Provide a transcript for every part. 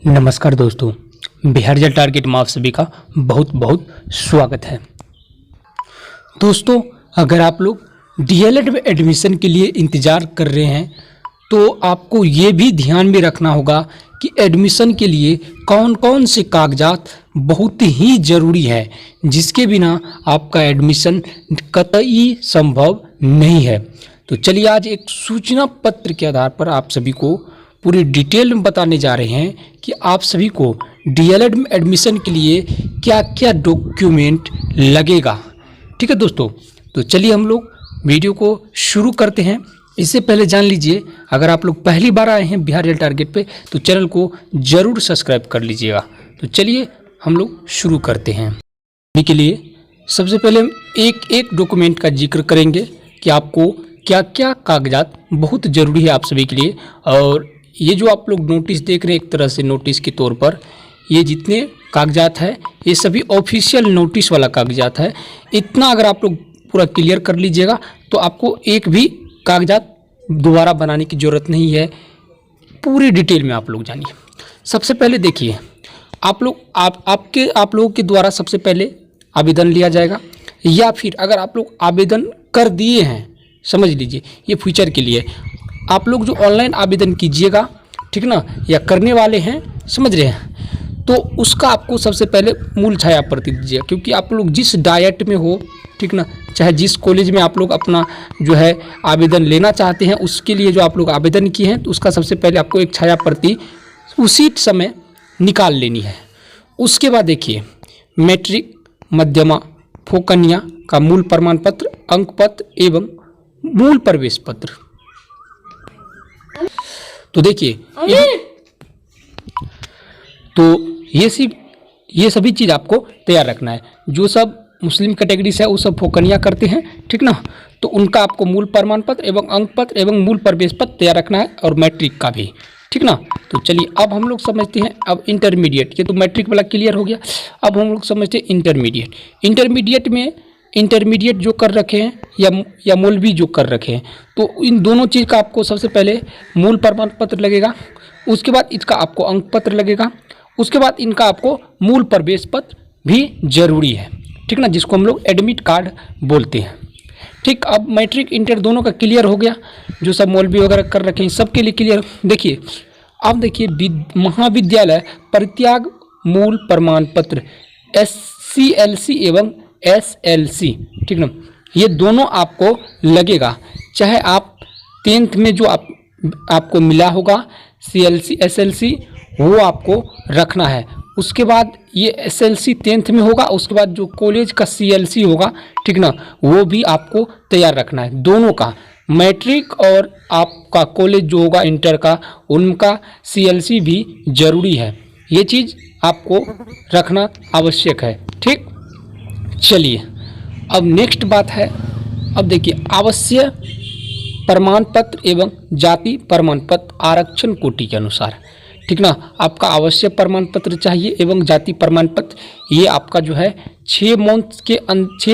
नमस्कार दोस्तों, बिहार जल टारगेट में आप सभी का बहुत बहुत स्वागत है। दोस्तों, अगर आप लोग डीएलएड में एडमिशन के लिए इंतज़ार कर रहे हैं तो आपको ये भी ध्यान में रखना होगा कि एडमिशन के लिए कौन कौन से कागजात बहुत ही ज़रूरी है, जिसके बिना आपका एडमिशन कतई संभव नहीं है। तो चलिए आज एक सूचना पत्र के आधार पर आप सभी को पूरी डिटेल में बताने जा रहे हैं कि आप सभी को डीएलएड में एडमिशन के लिए क्या क्या डॉक्यूमेंट लगेगा। ठीक है दोस्तों, तो चलिए हम लोग वीडियो को शुरू करते हैं। इससे पहले जान लीजिए, अगर आप लोग पहली बार आए हैं बिहार जल टारगेट पे तो चैनल को ज़रूर सब्सक्राइब कर लीजिएगा। तो चलिए हम लोग शुरू करते हैं। अभी के लिए सबसे पहले हम एक एक डॉक्यूमेंट का जिक्र करेंगे कि आपको क्या क्या कागजात बहुत ज़रूरी है आप सभी के लिए। और ये जो आप लोग नोटिस देख रहे हैं, एक तरह से नोटिस के तौर पर ये जितने कागजात है ये सभी ऑफिशियल नोटिस वाला कागजात है। इतना अगर आप लोग पूरा क्लियर कर लीजिएगा तो आपको एक भी कागजात दोबारा बनाने की ज़रूरत नहीं है। पूरी डिटेल में आप लोग जानिए। सबसे पहले देखिए, आप लोगों के द्वारा सबसे पहले आवेदन लिया जाएगा, या फिर अगर आप लोग आवेदन कर दिए हैं, समझ लीजिए ये फ्यूचर के लिए आप लोग जो ऑनलाइन आवेदन कीजिएगा, ठीक ना, या करने वाले हैं, समझ रहे हैं, तो उसका आपको सबसे पहले मूल छाया प्रति दीजिएगा। क्योंकि आप लोग जिस डायट में हो, ठीक ना, चाहे जिस कॉलेज में आप लोग अपना जो है आवेदन लेना चाहते हैं, उसके लिए जो आप लोग आवेदन किए हैं तो उसका सबसे पहले आपको एक छाया प्रति उसी समय निकाल लेनी है। उसके बाद देखिए, मैट्रिक, मध्यमा, फोकनिया का मूल प्रमाण पत्र, अंक पत्र एवं मूल प्रवेश पत्र। तो देखिए तो ये सभी चीज़ आपको तैयार रखना है। जो सब मुस्लिम कैटेगरी से है वो सब फोकनिया करते हैं, ठीक ना, तो उनका आपको मूल प्रमाण पत्र एवं अंक पत्र एवं मूल प्रवेश पत्र तैयार रखना है, और मैट्रिक का भी, ठीक ना। तो चलिए अब हम लोग समझते हैं अब इंटरमीडिएट। ये तो मैट्रिक वाला क्लियर हो गया। अब हम लोग समझते हैं इंटरमीडिएट में इंटरमीडिएट जो कर रखे हैं या मौलवी जो कर रखे हैं, तो इन दोनों चीज़ का आपको सबसे पहले मूल प्रमाण पत्र लगेगा। उसके बाद इसका आपको अंक पत्र लगेगा। उसके बाद इनका आपको मूल प्रवेश पत्र भी जरूरी है, ठीक ना, जिसको हम लोग एडमिट कार्ड बोलते हैं। ठीक, अब मैट्रिक इंटर दोनों का क्लियर हो गया। जो सब मौलवी वगैरह कर रखे हैं सबके लिए क्लियर। देखिए अब देखिए, महाविद्यालय परित्याग मूल प्रमाण पत्र SCLC एवं SLC, ठीक ना, ये दोनों आपको लगेगा। चाहे आप 10th में जो आपको मिला होगा CLC SLC वो आपको रखना है। उसके बाद ये SLC 10th में होगा, उसके बाद जो कॉलेज का CLC होगा, ठीक ना, वो भी आपको तैयार रखना है। दोनों का, मैट्रिक और आपका कॉलेज जो होगा इंटर का, उनका CLC भी ज़रूरी है। ये चीज़ आपको रखना आवश्यक है। ठीक, चलिए अब नेक्स्ट बात है। अब देखिए, आवश्यक प्रमाण पत्र एवं जाति प्रमाण पत्र आरक्षण कोटि के अनुसार, ठीक ना, आपका आवश्यक प्रमाण पत्र चाहिए एवं जाति प्रमाण पत्र। ये आपका जो है 6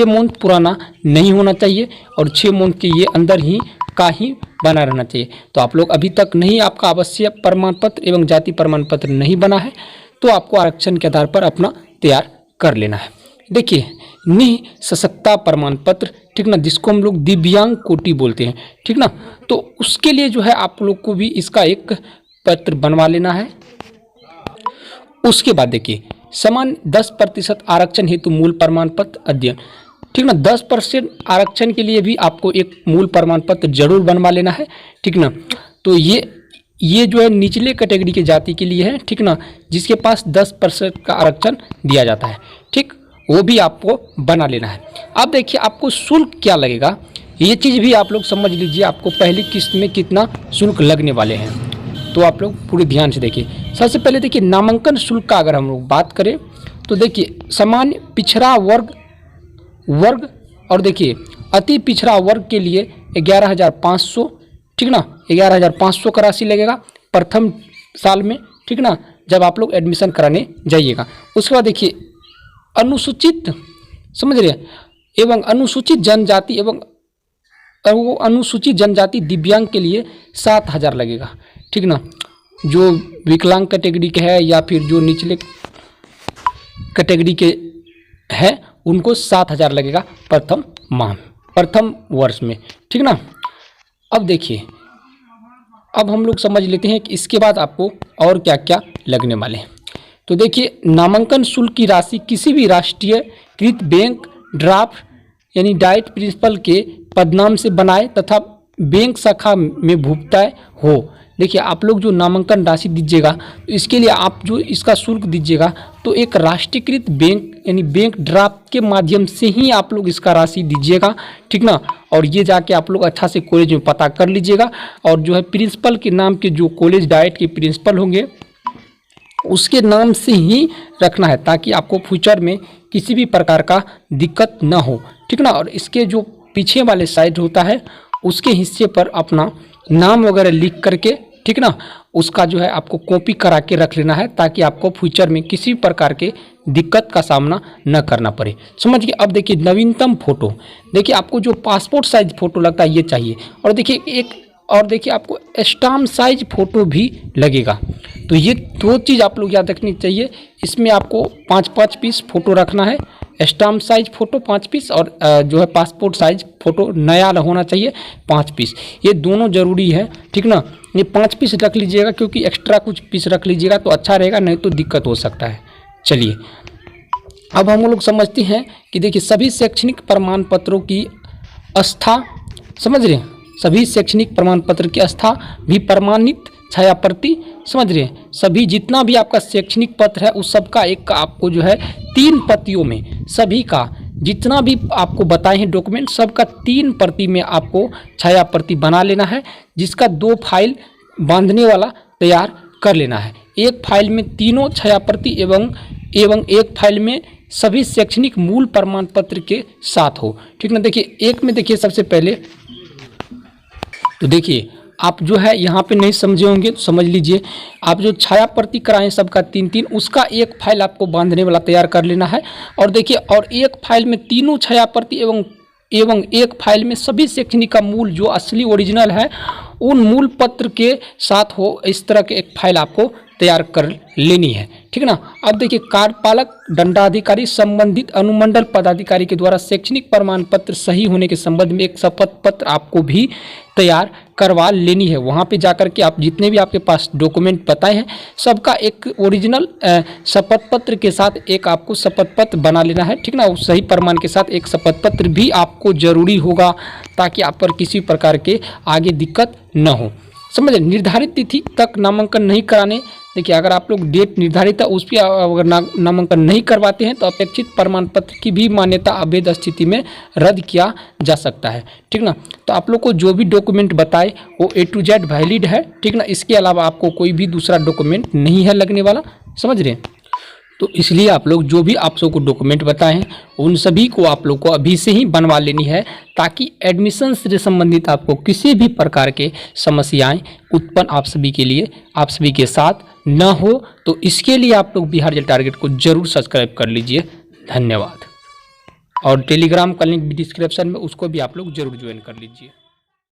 मंथ पुराना नहीं होना चाहिए और 6 मंथ के ये अंदर ही का ही बना रहना चाहिए। तो आप लोग अभी तक नहीं, आपका आवश्यक प्रमाण पत्र एवं जाति प्रमाण पत्र नहीं बना है तो आपको आरक्षण के आधार पर अपना तैयार कर लेना है। देखिए, निःशक्तता प्रमाण पत्र, ठीक ना, जिसको हम लोग दिव्यांग कोटि बोलते हैं, ठीक ना, तो उसके लिए जो है आप लोग को भी इसका एक पत्र बनवा लेना है। उसके बाद देखिए, समान 10% आरक्षण हेतु मूल प्रमाण पत्र अध्ययन, ठीक ना, 10% आरक्षण के लिए भी आपको एक मूल प्रमाण पत्र जरूर बनवा लेना है, ठीक ना। तो ये जो है निचले कैटेगरी के जाति के लिए है, ठीक ना, जिसके पास 10% का आरक्षण दिया जाता है, ठीक, वो भी आपको बना लेना है। अब देखिए आपको शुल्क क्या लगेगा, ये चीज़ भी आप लोग समझ लीजिए। आपको पहली किस्त में कितना शुल्क लगने वाले हैं, तो आप लोग पूरे ध्यान से देखिए। सबसे पहले देखिए, नामांकन शुल्क का अगर हम लोग बात करें तो देखिए, सामान्य पिछड़ा वर्ग और देखिए अति पिछड़ा वर्ग के लिए 11,500, ठीक ना, 11,500 का राशि लगेगा प्रथम साल में, ठीक ना, जब आप लोग एडमिशन कराने जाइएगा। उसके बाद देखिए, अनुसूचित, समझ रहे हैं, एवं अनुसूचित जनजाति एवं वो अनुसूचित जनजाति दिव्यांग के लिए 7,000 लगेगा, ठीक ना। जो विकलांग कैटेगरी के है या फिर जो निचले कैटेगरी के है उनको 7,000 लगेगा प्रथम वर्ष में, ठीक ना। अब देखिए, अब हम लोग समझ लेते हैं कि इसके बाद आपको और क्या क्या लगने वाले हैं। तो देखिए, नामांकन शुल्क की राशि किसी भी राष्ट्रीयकृत बैंक ड्राफ्ट यानी डाइट प्रिंसिपल के पदनाम से बनाए तथा बैंक शाखा में भुगतान हो। देखिए, आप लोग जो नामांकन राशि दीजिएगा तो इसके लिए आप जो इसका शुल्क दीजिएगा तो एक राष्ट्रीयकृत बैंक यानी बैंक ड्राफ्ट के माध्यम से ही आप लोग इसका राशि दीजिएगा, ठीक ना। और ये जाके आप लोग अच्छा से कॉलेज में पता कर लीजिएगा, और जो है प्रिंसिपल के नाम के जो कॉलेज डाइट के प्रिंसिपल होंगे उसके नाम से ही रखना है, ताकि आपको फ्यूचर में किसी भी प्रकार का दिक्कत ना हो, ठीक ना। और इसके जो पीछे वाले साइड होता है उसके हिस्से पर अपना नाम वगैरह लिख करके, ठीक ना, उसका जो है आपको कॉपी करा के रख लेना है, ताकि आपको फ्यूचर में किसी भी प्रकार के दिक्कत का सामना न करना पड़े। समझिए। अब देखिए, नवीनतम फोटो, देखिए आपको जो पासपोर्ट साइज फोटो लगता है ये चाहिए, और देखिए आपको स्टाम्प साइज फोटो भी लगेगा। तो ये 2 चीज़ आप लोग याद रखनी चाहिए। इसमें आपको 5-5 पीस फोटो रखना है, स्टाम्प साइज फोटो 5 पीस, और जो है पासपोर्ट साइज फोटो नया होना चाहिए 5 पीस। ये दोनों जरूरी है, ठीक ना। ये 5 पीस रख लीजिएगा, क्योंकि एक्स्ट्रा कुछ पीस रख लीजिएगा तो अच्छा रहेगा, नहीं तो दिक्कत हो सकता है। चलिए, अब हम लोग समझते हैं कि देखिए सभी शैक्षणिक प्रमाण पत्रों की आस्था, समझ रहे हैं, सभी शैक्षणिक प्रमाण पत्र की आस्था भी प्रमाणित छाया प्रति, समझ रहे हैं, सभी जितना भी आपका शैक्षणिक पत्र है उस सब का एक आपको जो है 3 प्रतियों में, सभी का जितना भी आपको बताए हैं डॉक्यूमेंट सबका 3 प्रति में आपको छाया प्रति बना लेना है, जिसका 2 फाइल बांधने वाला तैयार कर लेना है। एक फाइल में तीनों छाया प्रति एवं एक फाइल में सभी शैक्षणिक मूल प्रमाण पत्र के साथ हो, ठीक ना। देखिए, एक में देखिए सबसे पहले तो देखिए आप जो है यहाँ पे नहीं समझे होंगे तो समझ लीजिए, आप जो छाया प्रति कराएं सबका 3-3, उसका एक फाइल आपको बांधने वाला तैयार कर लेना है। और देखिए, और एक फाइल में तीनों छाया प्रति एवं एक फाइल में सभी शैक्षणिक का मूल जो असली ओरिजिनल है उन मूल पत्र के साथ हो, इस तरह के एक फाइल आपको तैयार कर लेनी है, ठीक ना। अब देखिए, कार्यपालक दंडाधिकारी संबंधित अनुमंडल पदाधिकारी के द्वारा शैक्षणिक प्रमाण पत्र सही होने के संबंध में एक शपथ पत्र आपको भी तैयार करवा लेनी है। वहाँ पे जाकर के आप जितने भी आपके पास डॉक्यूमेंट बताए हैं सबका एक ओरिजिनल शपथ पत्र के साथ एक आपको शपथ पत्र बना लेना है, ठीक ना। उस सही प्रमाण के साथ एक शपथ पत्र भी आपको जरूरी होगा, ताकि आप पर किसी प्रकार के आगे दिक्कत न हो, समझे। निर्धारित तिथि तक नामांकन नहीं कराने, देखिए अगर आप लोग डेट निर्धारित है उस पर अगर नामांकन नहीं करवाते हैं तो अपेक्षित प्रमाण पत्र की भी मान्यता अवैध स्थिति में रद्द किया जा सकता है, ठीक ना। तो आप लोग को जो भी डॉक्यूमेंट बताए वो A to Z वैलिड है, ठीक ना। इसके अलावा आपको कोई भी दूसरा डॉक्यूमेंट नहीं है लगने वाला, समझ रहे हैं। तो इसलिए आप लोग जो भी आप सबको डॉक्यूमेंट बताए हैं उन सभी को आप लोग को अभी से ही बनवा लेनी है, ताकि एडमिशन से संबंधित आपको किसी भी प्रकार के समस्याएं उत्पन्न आप सभी के लिए, आप सभी के साथ न हो। तो इसके लिए आप लोग बिहार जेल टारगेट को जरूर सब्सक्राइब कर लीजिए। धन्यवाद। और टेलीग्राम का लिंक भी डिस्क्रिप्शन में, उसको भी आप लोग जरूर ज्वाइन कर लीजिए।